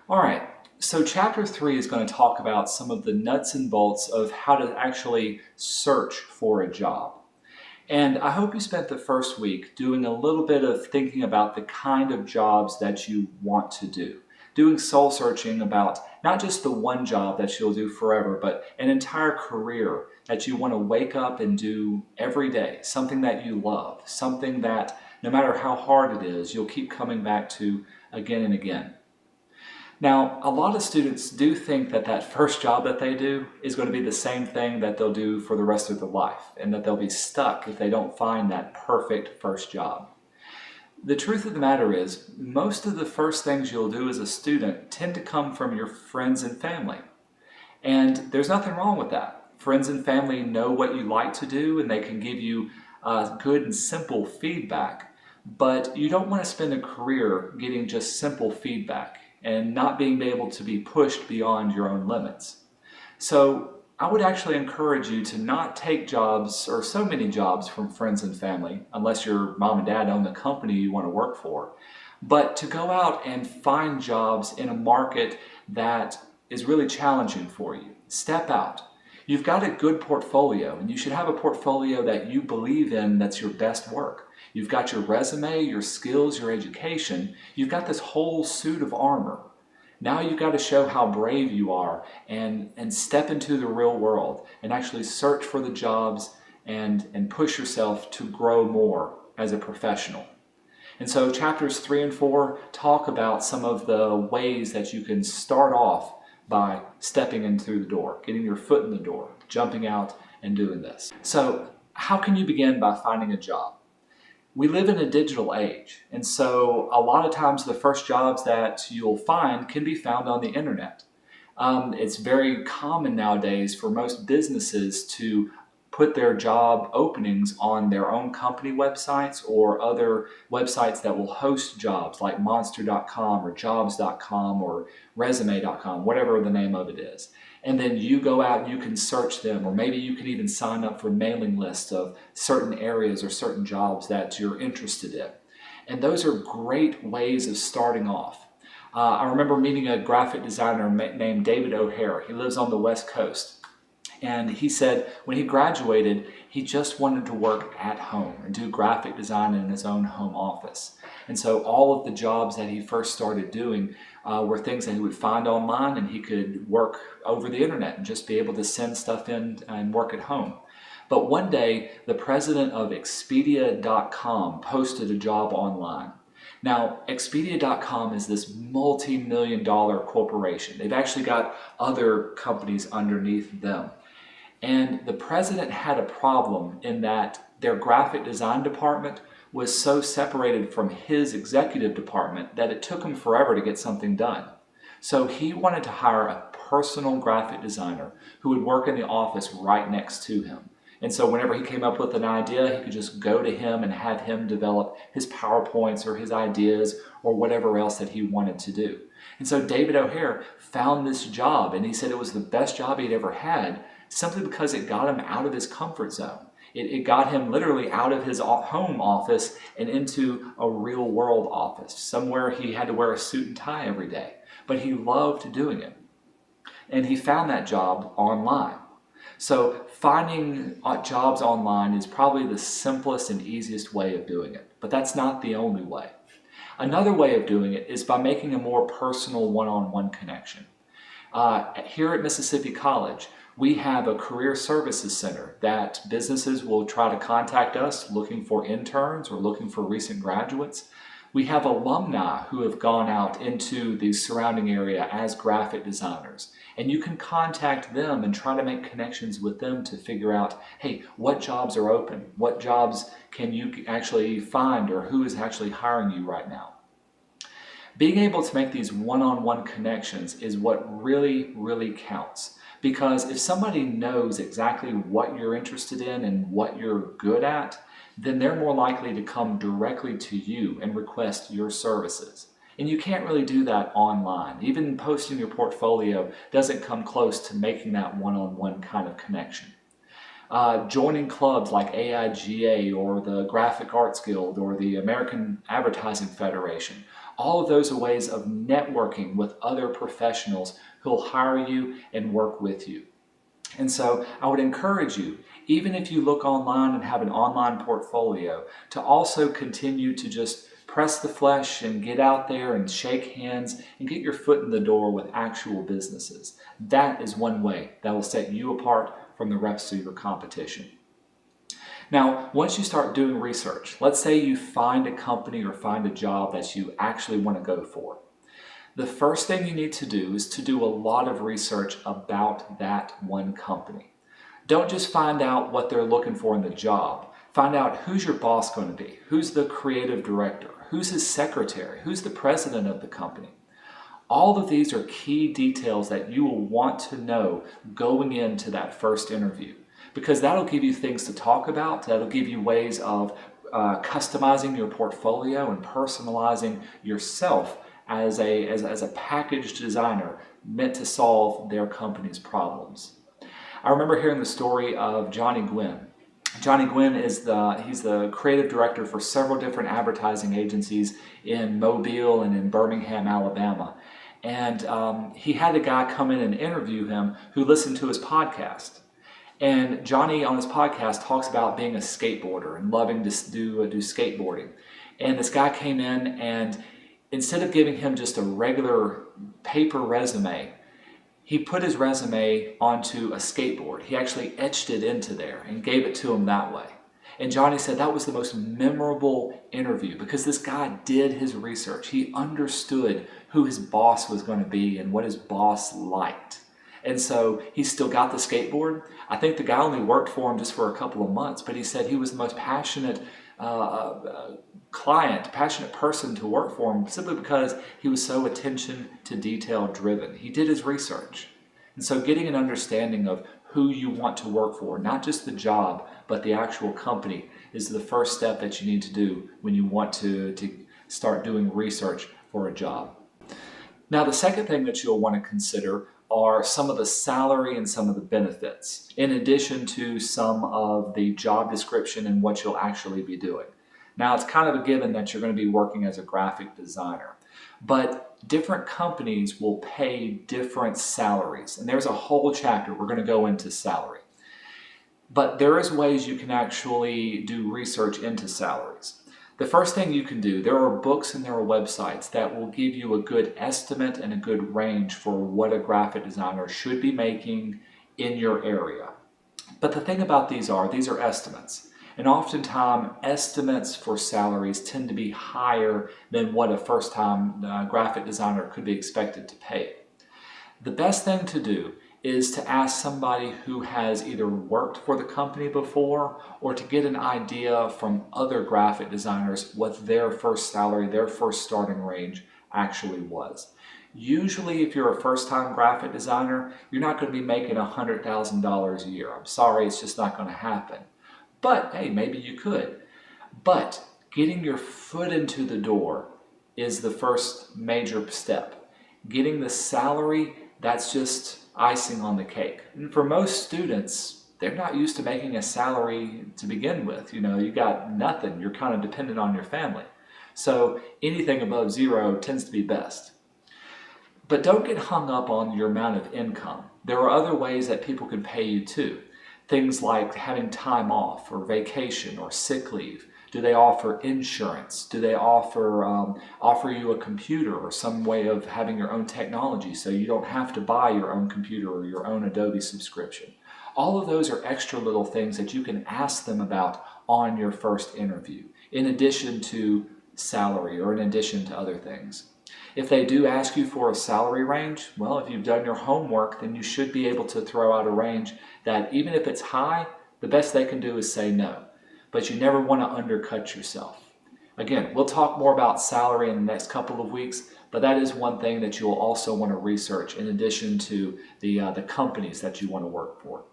All right, so chapter 3 is going to talk about some of the nuts and bolts of how to actually search for a job. And I hope you spent the first week doing a little bit of thinking about the kind of jobs that you want to do. Doing soul searching about not just the one job that you'll do forever, but an entire career that you want to wake up and do every day. Something that you love, something that no matter how hard it is, you'll keep coming back to again and again. Now, a lot of students do think that that first job that they do is going to be the same thing that they'll do for the rest of their life, and that they'll be stuck if they don't find that perfect first job. The truth of the matter is, most of the first things you'll do as a student tend to come from your friends and family. And there's nothing wrong with that. Friends and family know what you like to do, and they can give you good and simple feedback. But you don't want to spend a career getting just simple feedback and not being able to be pushed beyond your own limits. So I would actually encourage you to not take jobs or so many jobs from friends and family, unless your mom and dad own the company you want to work for, but to go out and find jobs in a market that is really challenging for you. Step out. You've got a good portfolio, and you should have a portfolio that you believe in that's your best work. You've got your resume, your skills, your education. You've got this whole suit of armor. Now you've got to show how brave you are and step into the real world and actually search for the jobs and push yourself to grow more as a professional. And so chapters 3 and 4 talk about some of the ways that you can start off by stepping in through the door, getting your foot in the door, jumping out and doing this. So how can you begin by finding a job? We live in a digital age, and so a lot of times the first jobs that you'll find can be found on the internet. It's very common nowadays for most businesses to put their job openings on their own company websites or other websites that will host jobs like monster.com or jobs.com or resume.com, whatever the name of it is. And then you go out and you can search them, or maybe you can even sign up for mailing lists of certain areas or certain jobs that you're interested in. And those are great ways of starting off. I remember meeting a graphic designer named David O'Hare. He lives on the West Coast. And he said when he graduated, he just wanted to work at home and do graphic design in his own home office. And so all of the jobs that he first started doing were things that he would find online, and he could work over the internet and just be able to send stuff in and work at home. But one day, the president of Expedia.com posted a job online. Now, Expedia.com is this multi-million-dollar corporation. They've actually got other companies underneath them. And the president had a problem in that their graphic design department was so separated from his executive department that it took him forever to get something done. So he wanted to hire a personal graphic designer who would work in the office right next to him. And so whenever he came up with an idea, he could just go to him and have him develop his PowerPoints or his ideas or whatever else that he wanted to do. And so David O'Hare found this job, and he said it was the best job he'd ever had simply because it got him out of his comfort zone. It got him literally out of his home office and into a real world office, somewhere he had to wear a suit and tie every day. But he loved doing it. And he found that job online. So finding jobs online is probably the simplest and easiest way of doing it. But that's not the only way. Another way of doing it is by making a more personal one-on-one connection. Here at Mississippi College, we have a career services center that businesses will try to contact us looking for interns or looking for recent graduates. We have alumni who have gone out into the surrounding area as graphic designers. And you can contact them and try to make connections with them to figure out, hey, what jobs are open? What jobs can you actually find, or who is actually hiring you right now? Being able to make these one-on-one connections is what really, really counts. Because if somebody knows exactly what you're interested in and what you're good at, then they're more likely to come directly to you and request your services. And you can't really do that online. Even posting your portfolio doesn't come close to making that one-on-one kind of connection. joining clubs like AIGA or the Graphic Arts Guild or the American Advertising Federation. All of those are ways of networking with other professionals who'll hire you and work with you. And so I would encourage you, even if you look online and have an online portfolio, to also continue to just press the flesh and get out there and shake hands and get your foot in the door with actual businesses. That is one way that will set you apart from the rest of your competition. Now, once you start doing research, let's say you find a company or find a job that you actually want to go for. The first thing you need to do is to do a lot of research about that one company. Don't just find out what they're looking for in the job. Find out who's your boss going to be, who's the creative director, who's his secretary, who's the president of the company. All of these are key details that you will want to know going into that first interview, because that'll give you things to talk about, that'll give you ways of customizing your portfolio and personalizing yourself as a package designer meant to solve their company's problems. I remember hearing the story of Johnny Gwynn. Johnny Gwynn he's the creative director for several different advertising agencies in Mobile and in Birmingham, Alabama. And he had a guy come in and interview him who listened to his podcast. And Johnny on his podcast talks about being a skateboarder and loving to do skateboarding. And this guy came in, and instead of giving him just a regular paper resume, he put his resume onto a skateboard. He actually etched it into there and gave it to him that way. And Johnny said that was the most memorable interview because this guy did his research. He understood who his boss was going to be and what his boss liked. And so he still got the skateboard. I think the guy only worked for him just for a couple of months, but he said he was the most passionate passionate person to work for him simply because he was so attention to detail driven. He did his research. And so getting an understanding of who you want to work for, not just the job, but the actual company, is the first step that you need to do when you want to start doing research for a job. Now, the second thing that you'll want to consider are some of the salary and some of the benefits, in addition to some of the job description and what you'll actually be doing. Now, it's kind of a given that you're going to be working as a graphic designer, but different companies will pay different salaries, and there's a whole chapter we're going to go into salary. But there is ways you can actually do research into salaries. The first thing you can do, there are books and there are websites that will give you a good estimate and a good range for what a graphic designer should be making in your area. But the thing about these are estimates. And oftentimes, estimates for salaries tend to be higher than what a first-time graphic designer could be expected to pay. The best thing to do is to ask somebody who has either worked for the company before or to get an idea from other graphic designers what their first salary, their first starting range actually was. Usually, if you're a first-time graphic designer, you're not going to be making $100,000 a year. I'm sorry, it's just not going to happen. But hey, maybe you could. But getting your foot into the door is the first major step. Getting the salary, that's just icing on the cake. And for most students, they're not used to making a salary to begin with. You know, you got nothing. You're kind of dependent on your family. So anything above zero tends to be best. But don't get hung up on your amount of income. There are other ways that people can pay you too. Things like having time off or vacation or sick leave. Do they offer insurance? Do they offer you a computer or some way of having your own technology so you don't have to buy your own computer or your own Adobe subscription? All of those are extra little things that you can ask them about on your first interview, in addition to salary or in addition to other things. If they do ask you for a salary range, well, if you've done your homework, then you should be able to throw out a range that even if it's high, the best they can do is say no. But you never want to undercut yourself. Again, we'll talk more about salary in the next couple of weeks, but that is one thing that you'll also want to research in addition to the companies that you want to work for.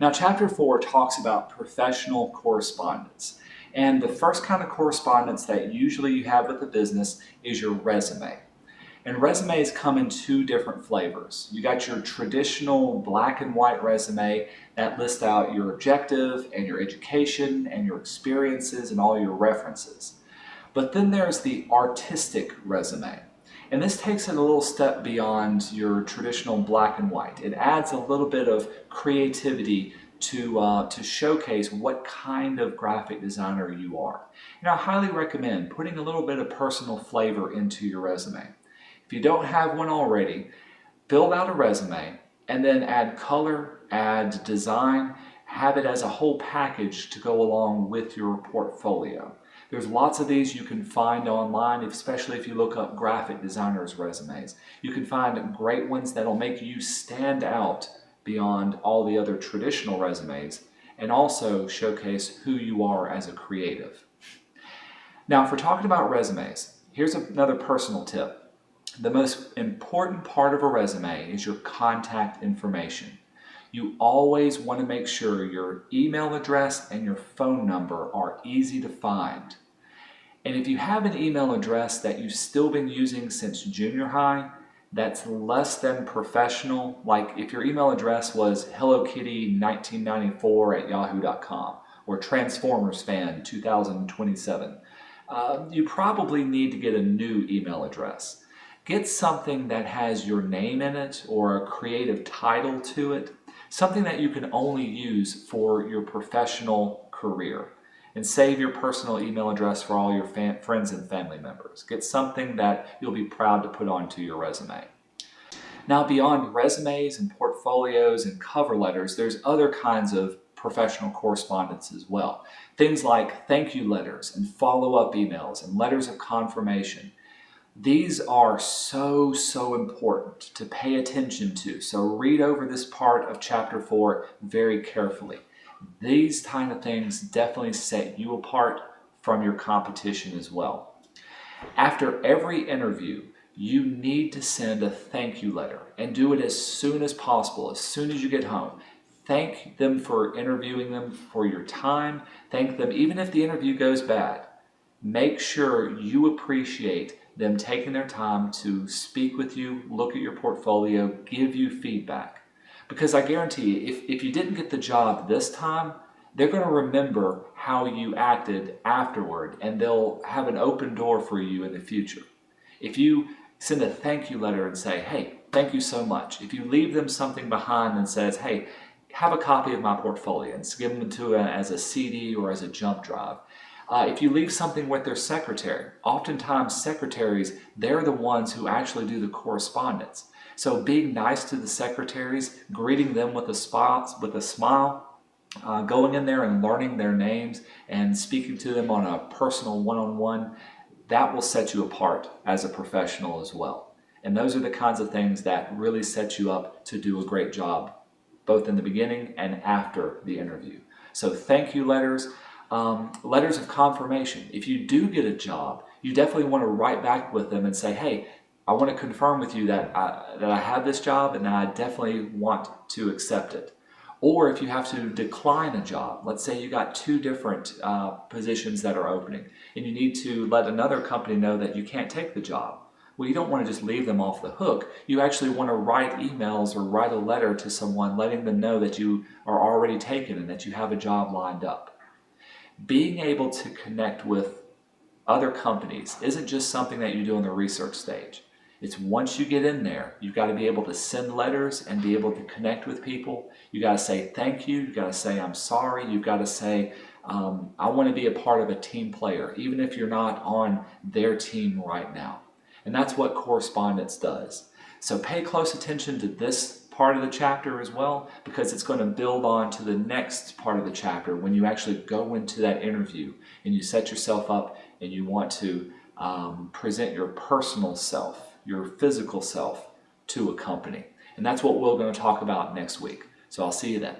Now, Chapter 4 talks about professional correspondence. And the first kind of correspondence that usually you have with the business is your resume. And resumes come in two different flavors. You got your traditional black and white resume that lists out your objective and your education and your experiences and all your references. But then there's the artistic resume. And this takes it a little step beyond your traditional black and white. It adds a little bit of creativity to showcase what kind of graphic designer you are. And I highly recommend putting a little bit of personal flavor into your resume. If you don't have one already, build out a resume and then add color, add design, have it as a whole package to go along with your portfolio. There's lots of these you can find online, especially if you look up graphic designers' resumes. You can find great ones that'll make you stand out beyond all the other traditional resumes and also showcase who you are as a creative. Now, if we're talking about resumes, here's another personal tip. The most important part of a resume is your contact information. You always want to make sure your email address and your phone number are easy to find. And if you have an email address that you've still been using since junior high, that's less than professional, like if your email address was hellokitty1994@yahoo.com or transformersfan2027, you probably need to get a new email address. Get something that has your name in it or a creative title to it, something that you can only use for your professional career. And save your personal email address for all your friends and family members. Get something that you'll be proud to put onto your resume. Now, beyond resumes and portfolios and cover letters, there's other kinds of professional correspondence as well. Things like thank you letters and follow-up emails and letters of confirmation. These are so important to pay attention to. So read over this part of Chapter 4 very carefully. These kind of things definitely set you apart from your competition as well. After every interview, you need to send a thank you letter and do it as soon as possible, as soon as you get home. Thank them for interviewing them, for your time. Thank them even if the interview goes bad. Make sure you appreciate them taking their time to speak with you, look at your portfolio, give you feedback. Because I guarantee you, if you didn't get the job this time, they're going to remember how you acted afterward and they'll have an open door for you in the future. If you send a thank you letter and say, hey, thank you so much. If you leave them something behind and says, hey, have a copy of my portfolio and give them to as a CD or as a jump drive. If you leave something with their secretary, oftentimes secretaries, they're the ones who actually do the correspondence. So being nice to the secretaries, greeting them with a smile, going in there and learning their names and speaking to them on a personal one-on-one, that will set you apart as a professional as well. And those are the kinds of things that really set you up to do a great job, both in the beginning and after the interview. So thank you letters, letters of confirmation. If you do get a job, you definitely want to write back with them and say, hey, I want to confirm with you that I have this job and I definitely want to accept it. Or if you have to decline a job, let's say you got two different positions that are opening and you need to let another company know that you can't take the job. Well, you don't want to just leave them off the hook. You actually want to write emails or write a letter to someone letting them know that you are already taken and that you have a job lined up. Being able to connect with other companies isn't just something that you do in the research stage. It's once you get in there, you've got to be able to send letters and be able to connect with people. You got to say thank you. You got to say I'm sorry. You've got to say I want to be a part of a team player, even if you're not on their team right now. And that's what correspondence does. So pay close attention to this part of the chapter as well, because it's going to build on to the next part of the chapter when you actually go into that interview and you set yourself up and you want to present your personal self, your physical self to a company. And that's what we're going to talk about next week. So I'll see you then.